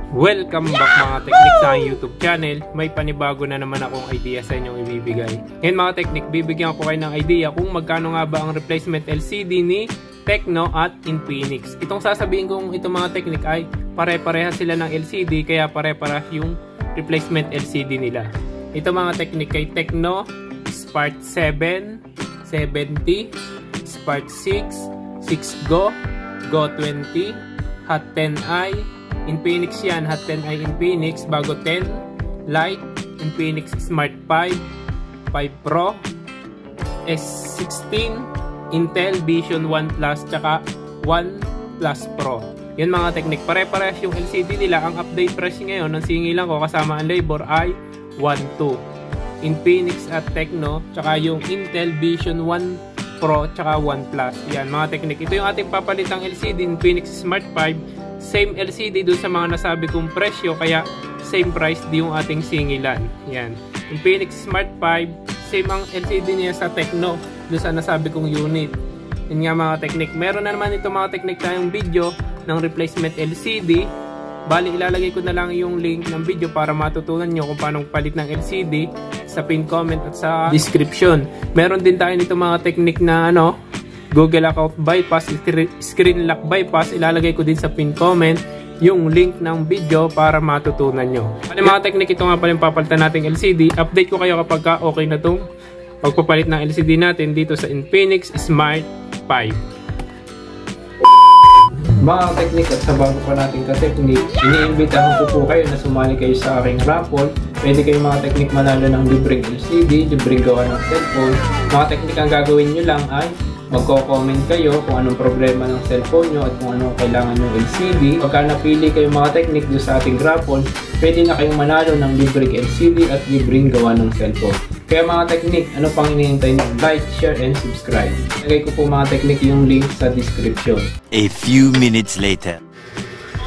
Welcome back mga teknik sa aking YouTube channel. May panibago na naman akong idea sa inyong ibibigay. Ngayon mga teknik, bibigyan ko kayo ng idea kung magkano nga ba ang replacement LCD ni Tecno at Infinix. Itong sasabihin kong itong mga teknik ay pare-pareha sila ng LCD, kaya pare-pareha yung replacement LCD nila. Ito mga teknik kay Tecno, Spark 7, 70, Spark 6, 6 Go, Go 20, Hot 10i, Infinix yan, Hot 10i Infinix, bago 10, Lite, Infinix Smart 5, 5 Pro, S16, Intel Vision 1 Plus, tsaka 1 Plus Pro. Yan mga teknik, pare-parehas yung LCD nila. Ang update price ngayon, ng singilan ko kasama ang labor ay 1.2. Infinix at Tecno, tsaka yung Intel Vision 1 Pro, tsaka 1 Plus. Yan mga teknik, ito yung ating papalitang LCD, Infinix Smart 5. Same LCD doon sa mga nasabi kong presyo, kaya same price din yung ating singilan. Yan. Infinix Smart 5, same ang LCD niya sa Tecno doon sa nasabi kong unit. Yan nga mga teknik. Meron na naman ito mga teknik tayong video ng replacement LCD. Bali, ilalagay ko na lang yung link ng video para matutunan nyo kung paano palit ng LCD sa pin comment at sa description. Meron din tayo nito mga teknik na Google account bypass, screen lock bypass. Ilalagay ko din sa pin comment yung link ng video para matutunan nyo. Ano mga teknik, ito nga pala yung papalitan nating LCD. Update ko kayo kapag okay na itong pagpapalit ng LCD natin dito sa Infinix Smart 5. Mga teknik, at sa bago pa natin ka-teknik, iniimbitahan ko po kayo na sumali kayo sa aking raffle. Pwede kayo mga teknik manalo ng libreng LCD, libreng gawa ng cellphone. Mga teknik, ang gagawin nyo lang ay magko-comment kayo kung anong problema ng cellphone nyo at kung anong kailangan ng LCD. Pagka napili kayo mga teknik doon sa ating raffle, pwede na kayong manalo ng libreng LCD at libreng gawa ng cellphone. Kaya mga teknik, ano pang hinihintay nyo? Like, share, and subscribe. Lagay ko po mga teknik yung link sa description. A few minutes later.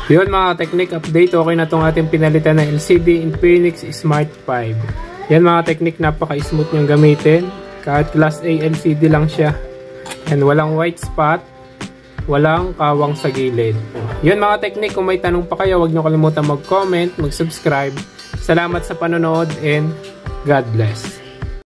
Yun mga teknik, update. Okay na itong ating pinalitan na LCD Infinix Smart 5. Yan mga teknik, napaka-smooth niyang gamitin. Kahit Class A LCD lang siya. And walang white spot, walang kawang sa gilid. Yun mga teknik, kung may tanong pa kayo, huwag nyo kalimutan mag-comment, mag-subscribe. Salamat sa panonood and God bless.